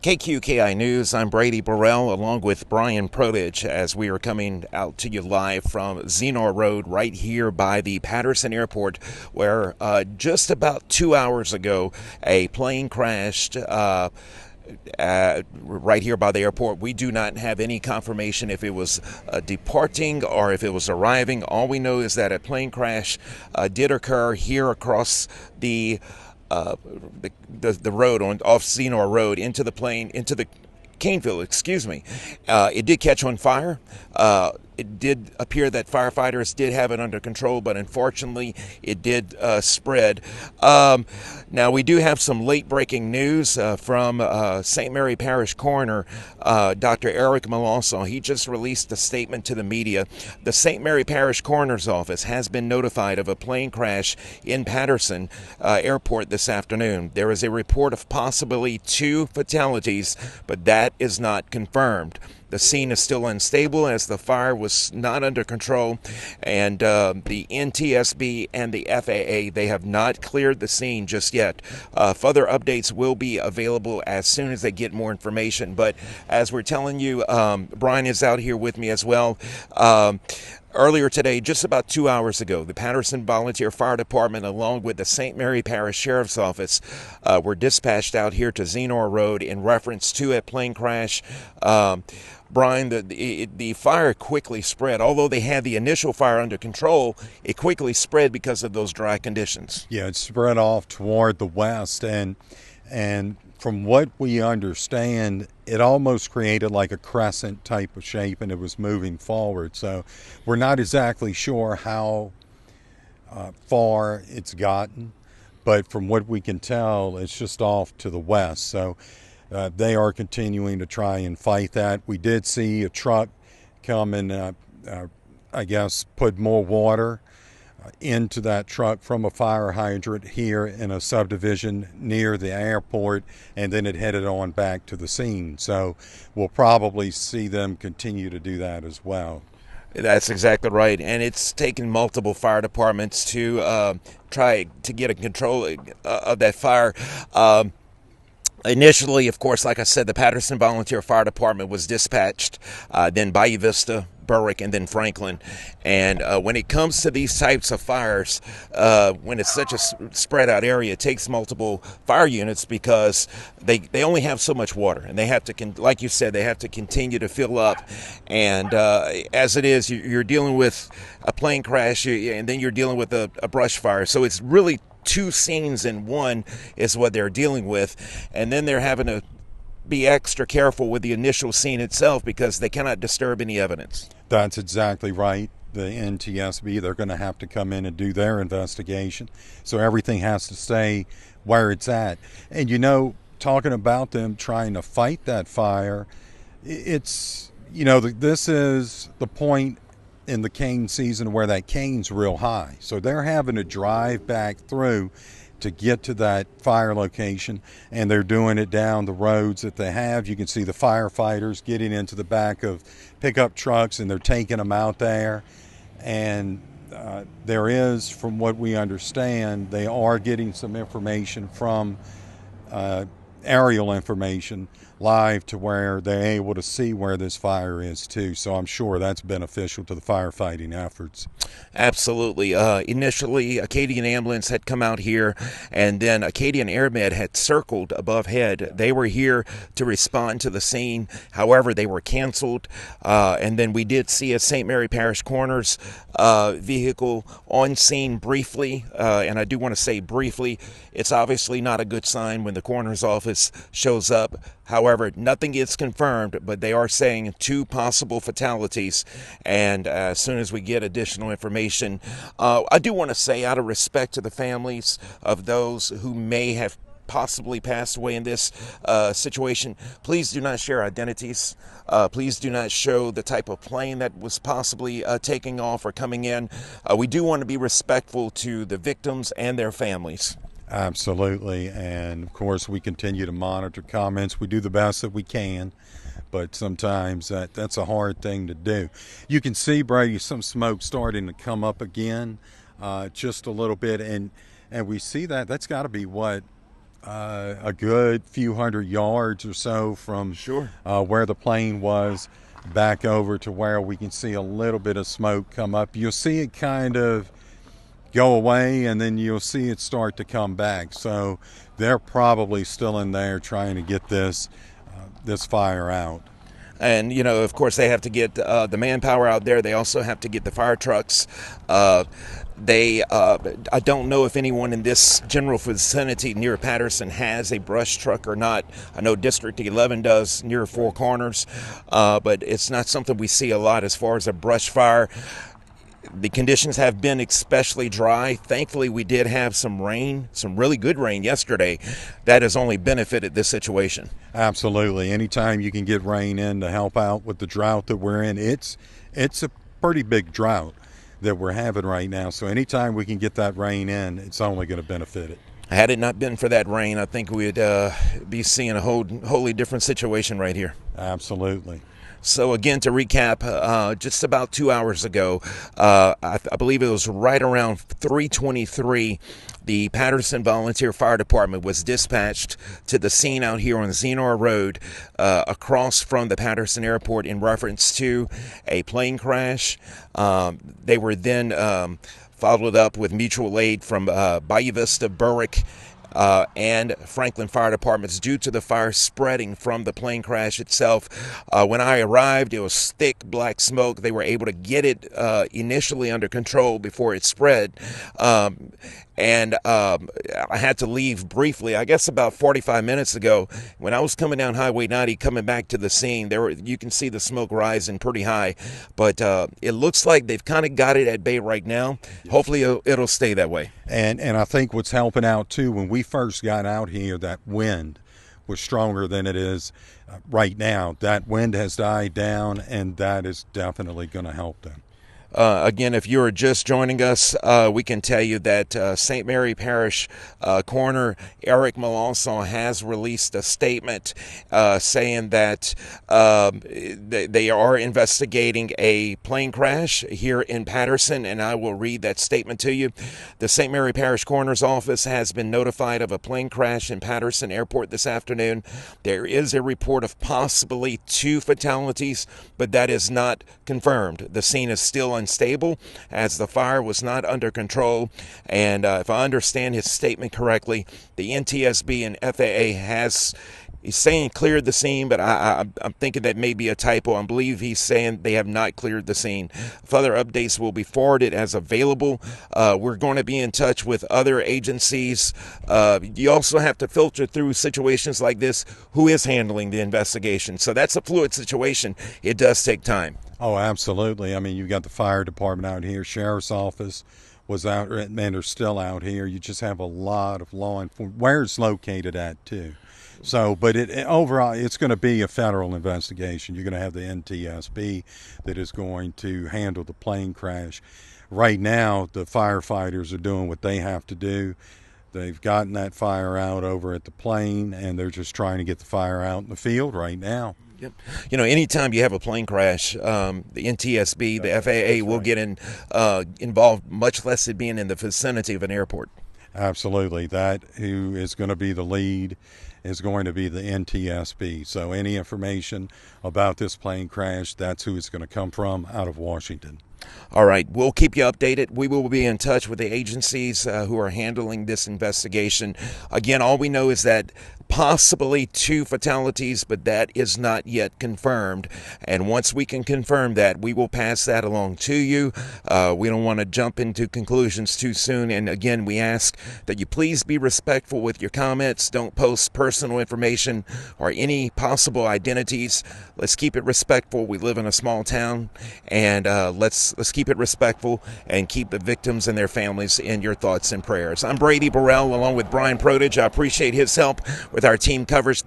KQKI News, I'm Brady Burrell along with Brian Protich as we are coming out to you live from Zenor Road right here by the Patterson Airport where just about 2 hours ago a plane crashed right here by the airport. We do not have any confirmation if it was departing or if it was arriving. All we know is that a plane crash did occur here across the road off Zenor Road into the Caneville, excuse me. It did catch on fire. It did appear that firefighters did have it under control, but unfortunately it did spread. Now we do have some late breaking news from St. Mary Parish Coroner, Dr. Eric Malonzo. He just released a statement to the media. The St. Mary Parish Coroner's Office has been notified of a plane crash in Patterson Airport this afternoon. There is a report of possibly 2 fatalities, but that is not confirmed. The scene is still unstable as the fire was not under control, and the NTSB and the FAA, they have not cleared the scene just yet. Further updates will be available as soon as they get more information. But as we're telling you, Brian is out here with me as well. Earlier today, just about 2 hours ago, the Patterson Volunteer Fire Department, along with the St. Mary Parish Sheriff's Office, were dispatched out here to Zenor Road in reference to a plane crash. Brian, the fire quickly spread. Although they had the initial fire under control, it quickly spread because of those dry conditions. Yeah, it spread off toward the west, and from what we understand, it almost created like a crescent type of shape, and it was moving forward. So we're not exactly sure how far it's gotten, but from what we can tell, it's just off to the west. So they are continuing to try and fight that. We did see a truck come and, I guess, put more water into that truck from a fire hydrant here in a subdivision near the airport, and then it headed on back to the scene. So we'll probably see them continue to do that as well. That's exactly right, and it's taken multiple fire departments to try to get a control of that fire. Initially, of course, like I said, the Patterson Volunteer Fire Department was dispatched, then Bayou Vista, Berwick, and then Franklin. And when it comes to these types of fires, when it's such a spread out area, it takes multiple fire units because they only have so much water, and they have to, like you said, they have to continue to fill up. And as it is, you're dealing with a plane crash, and then you're dealing with a brush fire. So it's really 2 scenes in one is what they're dealing with, and then they're having to be extra careful with the initial scene itself because they cannot disturb any evidence. That's exactly right. The NTSB, they're going to have to come in and do their investigation, so everything has to stay where it's at. And talking about them trying to fight that fire, it's this is the point in the cane season where that cane's real high. So they're having to drive back through to get to that fire location, and they're doing it down the roads that they have. You can see the firefighters getting into the back of pickup trucks, and they're taking them out there. And there is, from what we understand, they are getting some information from aerial information live to where they're able to see where this fire is too. So I'm sure that's beneficial to the firefighting efforts. Absolutely. Initially, Acadian Ambulance had come out here, and then Acadian AirMed had circled above head. They were here to respond to the scene. However, they were canceled. And then we did see a St. Mary Parish Coroner's vehicle on scene briefly. And I do want to say briefly, it's obviously not a good sign when the coroner's office shows up. However, nothing is confirmed, but they are saying 2 possible fatalities. And as soon as we get additional information, I do want to say, out of respect to the families of those who may have possibly passed away in this situation, please do not share identities. Please do not show the type of plane that was possibly taking off or coming in. We do want to be respectful to the victims and their families. Absolutely. And of course, we continue to monitor comments. We do the best that we can, but sometimes that's a hard thing to do. You can see, Brady, some smoke starting to come up again, just a little bit, and we see that's got to be what a good few hundred yards or so from Sure. where the plane was back over to where we can see a little bit of smoke come up. You'll see it kind of go away, and then you'll see it start to come back. So they're probably still in there trying to get this fire out. And, of course, they have to get the manpower out there. They also have to get the fire trucks. I don't know if anyone in this general vicinity near Patterson has a brush truck or not. I know District 11 does near Four Corners, but it's not something we see a lot as far as a brush fire. The conditions have been especially dry. Thankfully, we did have some rain, some really good rain yesterday. That has only benefited this situation. Absolutely. Anytime you can get rain in to help out with the drought that we're in, it's a pretty big drought that we're having right now. So anytime we can get that rain in, it's only going to benefit it. Had it not been for that rain, I think we'd be seeing a wholly different situation right here. Absolutely. So again, to recap, just about 2 hours ago, I believe it was right around 3:23, the Patterson Volunteer Fire Department was dispatched to the scene out here on Zenor Road across from the Patterson Airport in reference to a plane crash. They were then followed up with mutual aid from Bayou Vista, Berwick, and Franklin Fire Departments due to the fire spreading from the plane crash itself. When I arrived, it was thick black smoke. They were able to get it initially under control before it spread. And I had to leave briefly, I guess about 45 minutes ago. When I was coming down Highway 90, coming back to the scene, you can see the smoke rising pretty high. But it looks like they've kind of got it at bay right now. Hopefully it'll stay that way. And I think what's helping out, too, when we first got out here, that wind was stronger than it is right now. That wind has died down, and that is definitely going to help them. Again, if you're just joining us, we can tell you that St. Mary Parish Coroner Eric Melanson has released a statement saying that they are investigating a plane crash here in Patterson, and I will read that statement to you. The St. Mary Parish Coroner's Office has been notified of a plane crash in Patterson Airport this afternoon. There is a report of possibly 2 fatalities, but that is not confirmed. The scene is still unstable as the fire was not under control, and if I understand his statement correctly, the NTSB and FAA he's saying cleared the scene, but I'm thinking that may be a typo. I believe he's saying they have not cleared the scene. Further updates will be forwarded as available. We're going to be in touch with other agencies. You also have to filter through situations like this. Who is handling the investigation? So that's a fluid situation. It does take time. Oh, absolutely. I mean, you've got the fire department out here, sheriff's office was out and are still out here. You just have a lot of law enforcement. Where it's located at, too. So, but overall, it's going to be a federal investigation. You're going to have the NTSB that is going to handle the plane crash. Right now, the firefighters are doing what they have to do. They've gotten that fire out over at the plane, and they're just trying to get the fire out in the field right now. Yep. Anytime you have a plane crash, the NTSB, the FAA will get involved, much less it being in the vicinity of an airport. Absolutely. That who is going to be the lead is going to be the NTSB. So any information about this plane crash, that's who it's going to come from, out of Washington. All right, we'll keep you updated. We will be in touch with the agencies who are handling this investigation. Again, all we know is that possibly 2 fatalities, but that is not yet confirmed. And once we can confirm that, we will pass that along to you. We don't want to jump into conclusions too soon. And again, we ask that you please be respectful with your comments. Don't post personal information or any possible identities. Let's keep it respectful. We live in a small town, and let's keep it respectful and keep the victims and their families in your thoughts and prayers. I'm Brady Burrell along with Brian Prodige. I appreciate his help with our team coverage.